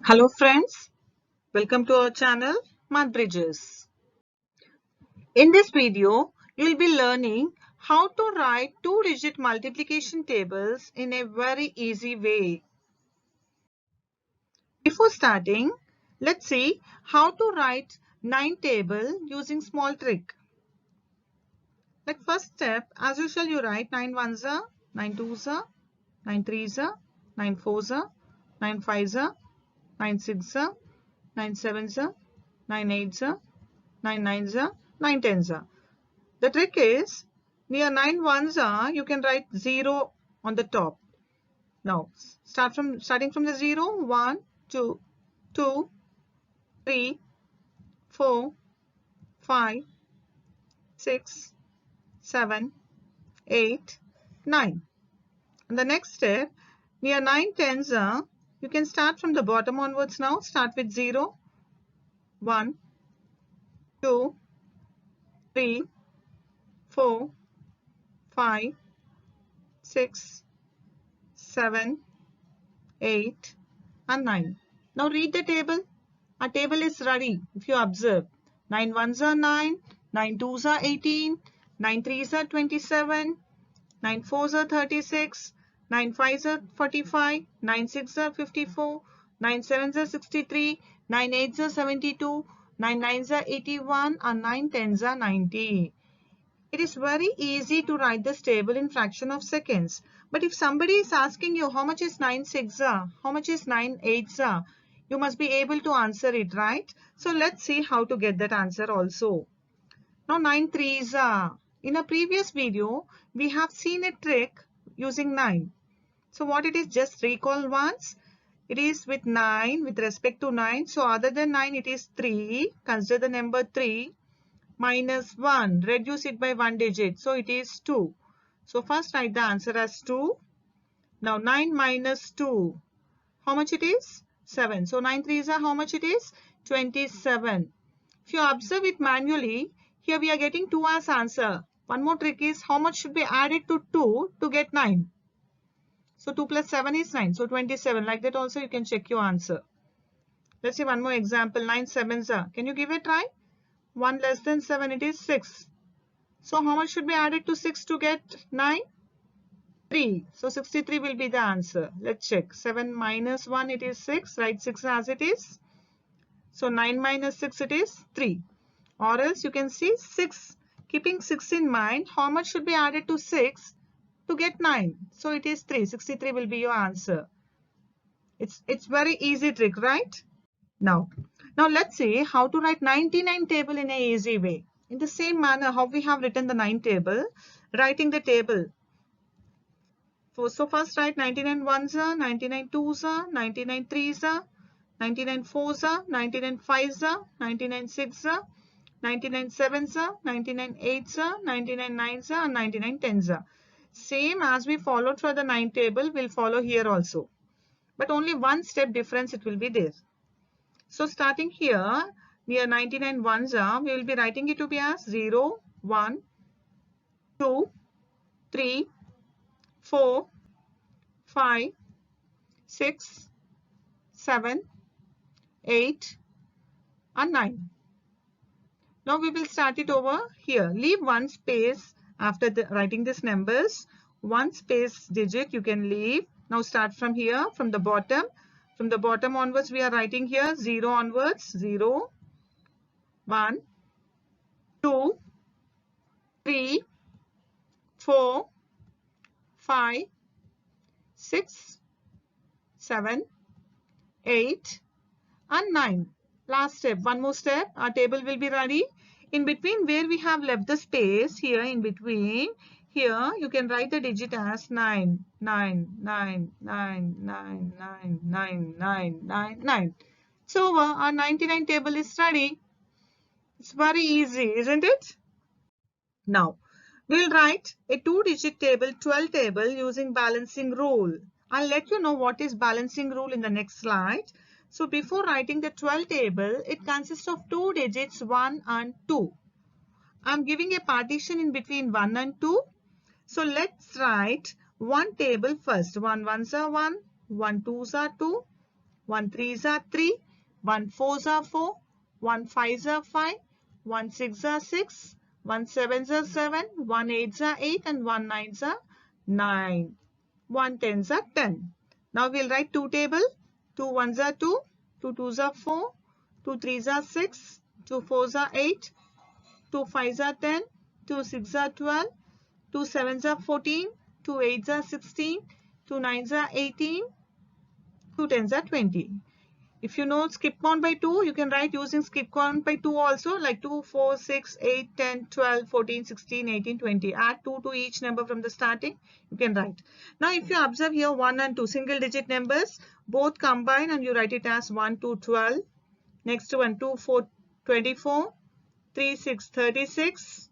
Hello friends, welcome to our channel Math Bridges. In this video, you will be learning how to write two-digit multiplication tables in a very easy way. Before starting, let's see how to write 9 table using small trick. Like first step, as usual you write 9 ones are, 9 twos are, 9 threes are, 9 fours are, 9 fives are, 9 sixes are, 9 sevens are, 9 eights are, 9 nines are, 9 tens are. The trick is near 9 ones are you can write 0 on the top. Now starting from the 0, 1, 2, 2, 3, 4, 5, 6, 7, 8, 9. And the next step near 9 tens are you can start from the bottom onwards now. Start with 0, 1, 2, 3, 4, 5, 6, 7, 8 and 9. Now read the table. Our table is ready. If you observe, 9 ones are 9, 9 twos are 18, 9 threes are 27, 9 fours are 36, 9 fives are 45, 9 sixes are 54, 9 sevens are 63, 9 eights are 72, 9 nines are 81 and 9 tens are 90. It is very easy to write this table in fraction of seconds. But if somebody is asking you how much is 9 sixes are, how much is 9 eights are, you must be able to answer it, right? So let's see how to get that answer also. Now 9 threes are. In a previous video, we have seen a trick using 9. So what it is, just recall once. It is with 9 with respect to 9. So other than 9 it is 3. Consider the number 3. Minus 1, reduce it by 1 digit, so it is 2. So first write the answer as 2. Now 9 minus 2, how much it is? 7. So 9 threes are how much it is? 27. If you observe it manually, here we are getting 2 as answer. One more trick is how much should be added to 2 to get 9. So 2 plus 7 is 9. So 27. Like that also you can check your answer. Let's see one more example. 9 sevens are. Can you give a try? 1 less than 7, it is 6. So how much should be added to 6 to get 9? 3. So 63 will be the answer. Let's check. 7 minus 1, it is 6. Write 6 as it is. So 9 minus 6, it is 3. Or else you can see 6. Keeping 6 in mind, how much should be added to 6 to get 9? So it is 3. 63 will be your answer. It's very easy trick, right? Now let's see how to write 99 table in a easy way. In the same manner how we have written the 9 table, writing the table. So first write 99 ones are, 99 twos are, 99 threes are, 99 fours are, 99 fives are, 99 sixes are, 99 sevens are, 99 eights are, 99 nines are, and 99 tens are. Same as we followed for the 9 table, we'll follow here also. But only one step difference it will be there. So starting here, near 99 ones are, we will be writing it to be as 0, 1, 2, 3, 4, 5, 6, 7, 8 and 9. Now we will start it over here. Leave one space after writing these numbers. One space digit you can leave. Now start from here, from the bottom. From the bottom onwards we are writing here 0 onwards. 0, 1, 2, 3, 4, 5, 6, 7, 8 and 9. Last step, one more step, our table will be ready. In between where we have left the space, here in between, here you can write the digit as 9, 9, 9, 9, 9, 9, 9, 9, 9, 9. So our 99 table is ready. It's very easy, isn't it? Now, we'll write a two-digit table, 12 table using balancing rule. I'll let you know what is balancing rule in the next slide. So before writing the 12 table, it consists of two digits 1 and 2. I'm giving a partition in between 1 and 2. So let's write one table first. 1 ones are 1, 1 twos are 2, 1 3s are 3, 1 4s are 4, 1 5s are 5, 1 6s are 6, 1 7s are 7, 1 8s are 8 and 1 9s are 9. 1 10s are 10. Now we'll write 2 table. 2 1s are 2, 2 2s are 4, 2 3s are 6, 2 4s are 8, 2 5s are 10, 2 6s are 12, 2 7s are 14, 2 8s are 16, 2 9s are 18, 2 10s are 20. If you know skip count by 2, you can write using skip count by 2 also, like 2, 4, 6, 8, 10, 12, 14, 16, 18, 20. Add 2 to each number from the starting, you can write. Now if you observe here 1 and 2 single digit numbers, both combine and you write it as 1 2 12. Next one 2 4 24, 3 6 36,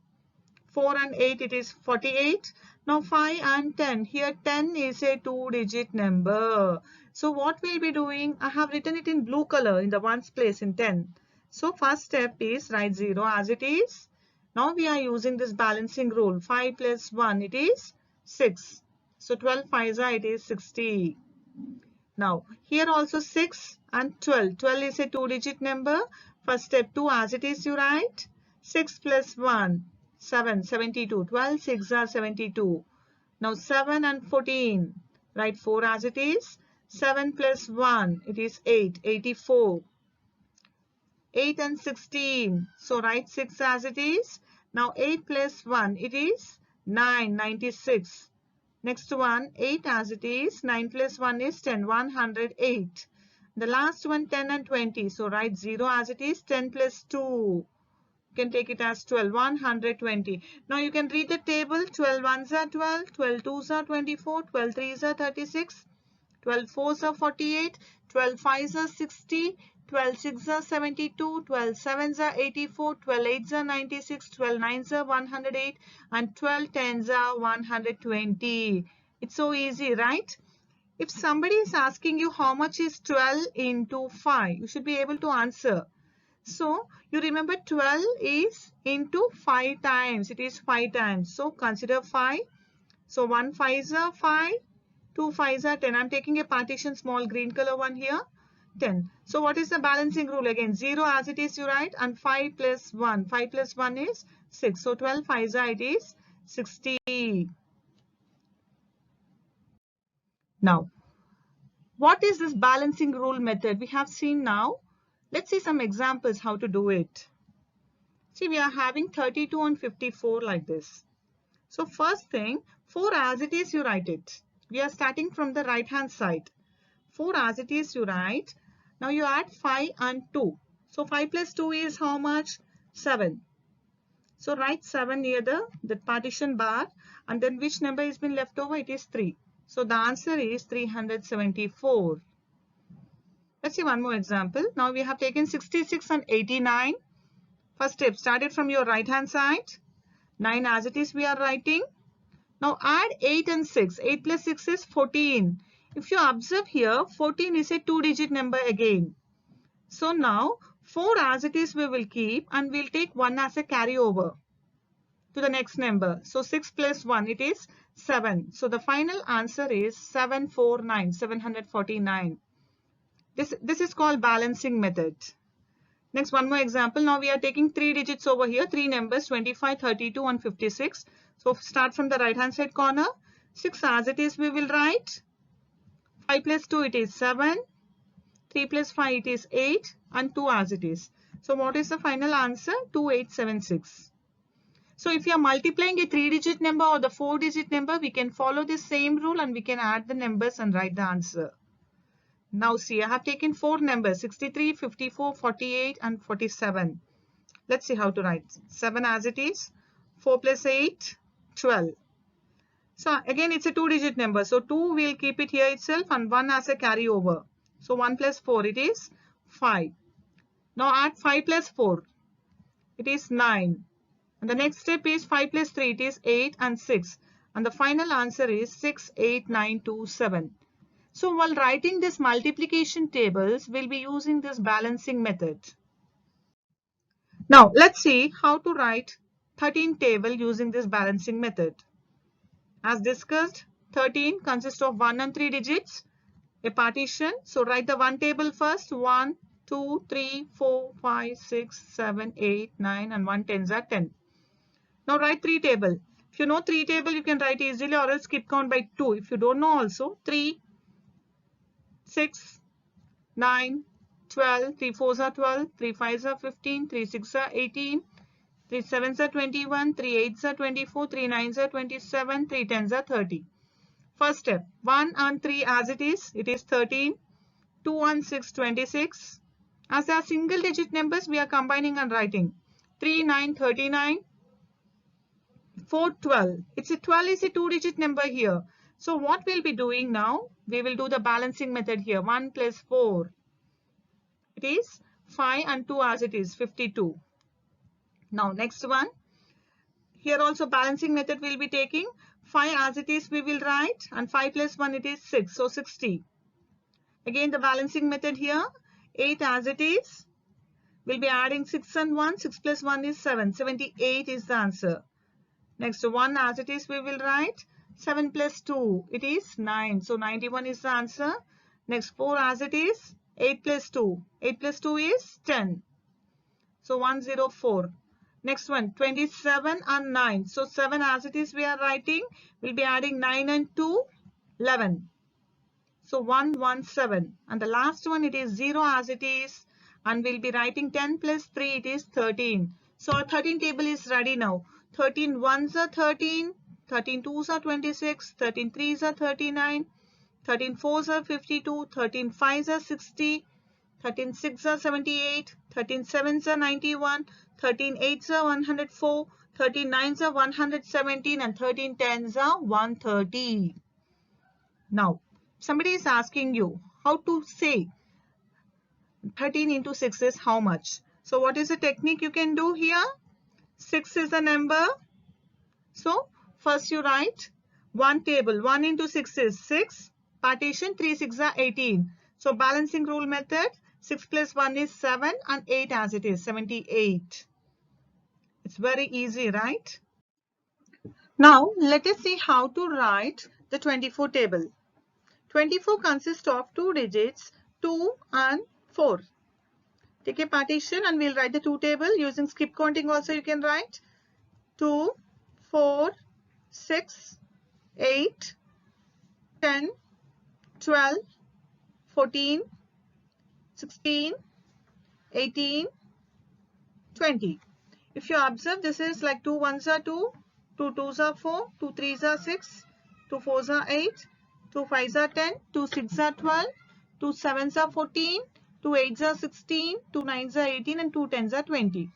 4 and 8 it is 48. Now 5 and 10. Here 10 is a 2-digit number. So what we'll be doing, I have written it in blue color in the ones place in 10. So first step is write 0 as it is. Now we are using this balancing rule. 5 plus 1 it is 6. So 12 5s are it is 60. Now here also 6 and 12. 12 is a 2-digit number. First step 2 as it is you write. 6 plus 1. 7, 72. 12, 6 are 72. Now 7 and 14. Write 4 as it is. 7 plus 1. It is 8, 84. 8 and 16. So write 6 as it is. Now 8 plus 1. It is 9, 96. Next one 8 as it is. 9 plus 1 is 10, 108. The last one 10 and 20. So write 0 as it is. 10 plus 2. You can take it as 12, 120. Now you can read the table. 12 1s are 12, 12 2s are 24, 12 3s are 36, 12 4s are 48, 12 5s are 60, 12 6s are 72, 12 7s are 84, 12 8s are 96, 12 9s are 108 and 12 10s are 120. It's so easy, right? If somebody is asking you how much is 12 into 5, you should be able to answer. So you remember 12 is into 5 times. It is 5 times. So consider 5. So 1 5s are 5. 2 5s are 10. I'm taking a partition small green color one here. 10. So what is the balancing rule again? 0 as it is you write and 5 plus 1. 5 plus 1 is 6. So 12 5s are it is 60. Now what is this balancing rule method? We have seen now. Let's see some examples how to do it. See, we are having 32 and 54 like this. So first thing, 4 as it is you write it. We are starting from the right hand side. 4 as it is you write. Now you add 5 and 2. So 5 plus 2 is how much? 7. So write 7 near the partition bar and then which number has been left over? It is 3. So the answer is 374. Let's see one more example. Now we have taken 66 and 89. First step, started from your right hand side. 9 as it is we are writing. Now add 8 and 6. 8 plus 6 is 14. If you observe here, 14 is a 2-digit number again. So now 4 as it is we will keep and we'll take 1 as a carryover to the next number. So 6 plus 1 it is 7. So the final answer is 749, 749. This is called balancing method. Next, one more example. Now we are taking 3 digits over here, 3 numbers 25, 32 and 56. So start from the right hand side corner. 6 as it is we will write. 5 plus 2 it is 7. 3 plus 5 it is 8 and 2 as it is. So what is the final answer? 2876. So if you are multiplying a 3-digit number or the 4-digit number, we can follow the same rule and we can add the numbers and write the answer. Now see, I have taken 4 numbers, 63, 54, 48 and 47. Let's see how to write. 7 as it is. 4 plus 8, 12. So again, it's a 2-digit number. So 2 we'll keep it here itself and 1 as a carryover. So 1 plus 4, it is 5. Now add 5 plus 4. It is 9. And the next step is 5 plus 3, it is 8 and 6. And the final answer is 68927. So while writing this multiplication tables, we'll be using this balancing method. Now let's see how to write 13 table using this balancing method. As discussed, 13 consists of 1 and 3 digits. a partition. So write the one table first. 1, 2, 3, 4, 5, 6, 7, 8, 9 and 1 tens are 10. Now write 3 table. If you know 3 table, you can write easily, or else skip count by 2. If you don't know also, 3, 6, 9, 12, 3 4s are 12, 3 5s are 15, 3 6s are 18, 3 7s are 21, 3 8s are 24, 3 9s are 27, 3 10s are 30. First step, 1 and 3 as it is 13, 2 and 6, 26. As they are single digit numbers, we are combining and writing. 3 9, 39, 4 12. It's a 12 is a 2-digit number here. So what we'll be doing now, we will do the balancing method here. 1 plus 4. It is 5 and 2 as it is 52. Now next one. Here also balancing method we'll be taking. 5 as it is we will write, and 5 plus 1 it is 6. So 60. Again the balancing method here. 8 as it is. We'll be adding 6 and 1. 6 plus 1 is 7. 78 is the answer. Next 1 as it is we will write. 7 plus 2 it is 9. So 91 is the answer. Next 4 as it is. 8 plus 2. 8 plus 2 is 10. So 104. Next one 27 and 9. So 7 as it is we are writing. We'll be adding 9 and 2. 11. So 117. And the last one it is 0 as it is. And we'll be writing 10 plus 3 it is 13. So our 13 table is ready now. 13 ones are 13. 13 twos are 26. 13 threes are 39. 13 fours are 52, 13 fives are 60, 13 sixes are 78, 13 sevens are 91, 13 eights are 104, 13 nines are 117 and 13 tens are 130. Now, somebody is asking you how to say 13 into 6 is how much. So, what is the technique you can do here? 6 is a number. So, first you write one table. 1 into 6 is 6. Partition 3 6 are 18. So balancing rule method, 6 plus 1 is 7 and 8 as it is 78. It's very easy, right? Now let us see how to write the 24 table. 24 consists of 2 digits 2 and 4. Take a partition and we'll write the 2 table. Using skip counting also you can write 2, 4, 6, 8, 10, 12, 14, 16, 18, 20. If you observe, this is like 2 ones are 2, 2 twos are 4, 2 threes are 6, 2 fours are 8, 2 fives are 10, 2 sixes are 12, 2 sevens are 14, 2 eights are 16, 2 nines are 18 and 2 tens are 20.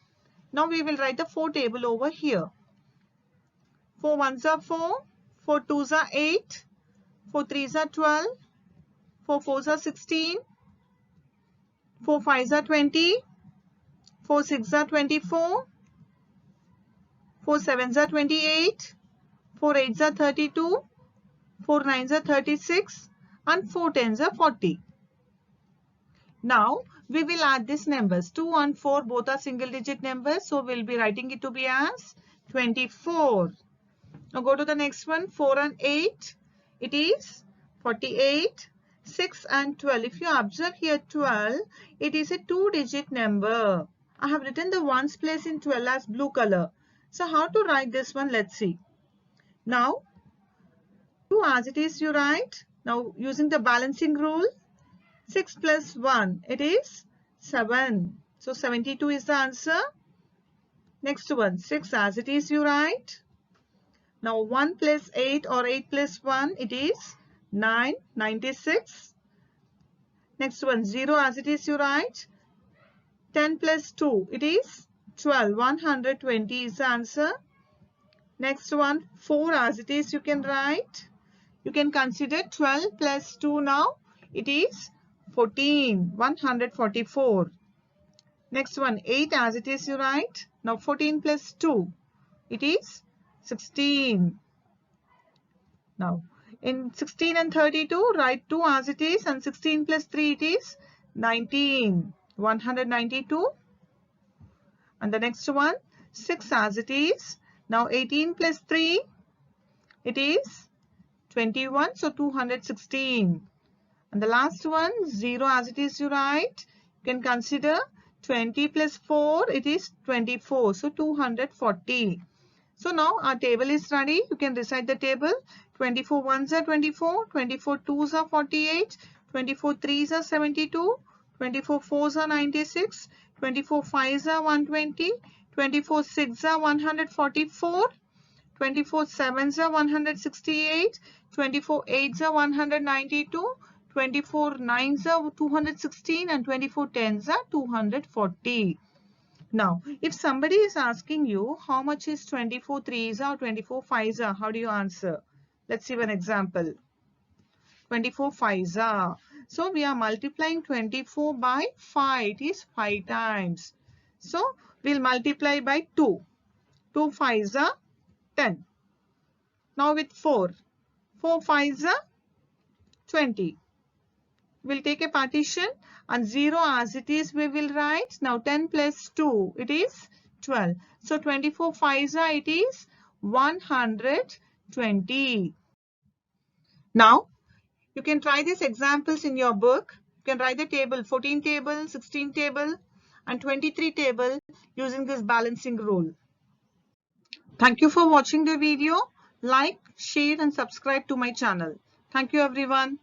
Now we will write the 4 table over here. 4 ones are 4, 4 twos are 8, 4 threes are 12, 4 fours are 16, 4 fives are 20, 4 sixes are 24, 4 sevens are 28, 4 eights are 32, 4 nines are 36 and 4 tens are 40. Now we will add these numbers. 2 and 4 both are single digit numbers. So we'll be writing it to be as 24. Now go to the next one. 4 and 8. It is 48. 6 and 12. If you observe here 12, it is a 2-digit number. I have written the ones place in 12 as blue color. So how to write this one? Let's see. Now 2 as it is you write. Now using the balancing rule, 6 plus 1 it is 7. So 72 is the answer. Next one, 6 as it is you write. Now 1 plus 8 or 8 plus 1 it is 9, 96. Next one, 0 as it is you write. 10 plus 2 it is 12, 120 is the answer. Next one, 4 as it is you can write. You can consider 12 plus 2 now. It is 14, 144. Next one, 8 as it is you write. Now 14 plus 2 it is 16. Now in 16 and 32 write 2 as it is, and 16 plus 3 it is 19, 192. And the next one, 6 as it is. Now 18 plus 3 it is 21, so 216. And the last one, 0 as it is you write. You can consider 20 plus 4, it is 24. So 240. So now our table is ready. You can recite the table. 24 ones are 24, 24 twos are 48, 24 threes are 72, 24 fours are 96, 24 fives are 120, 24 sixes are 144, 24 sevens are 168, 24 eights are 192, 24 nines are 216, and 24 tens are 240. Now, if somebody is asking you how much is 24 threes or 24 fives are, how do you answer? Let's see one example. 24 fives are. So we are multiplying 24 by 5. It is 5 times. So we'll multiply by 2. 2 fives are 10. Now with 4. 4 fives are 20. We'll take a partition and 0 as it is we will write. Now 10 plus 2, it is 12. So 24 fives are, it is 120. Now you can try these examples in your book. You can write the table 14 table, 16 table and 23 table using this balancing rule. Thank you for watching the video. Like, share and subscribe to my channel. Thank you everyone.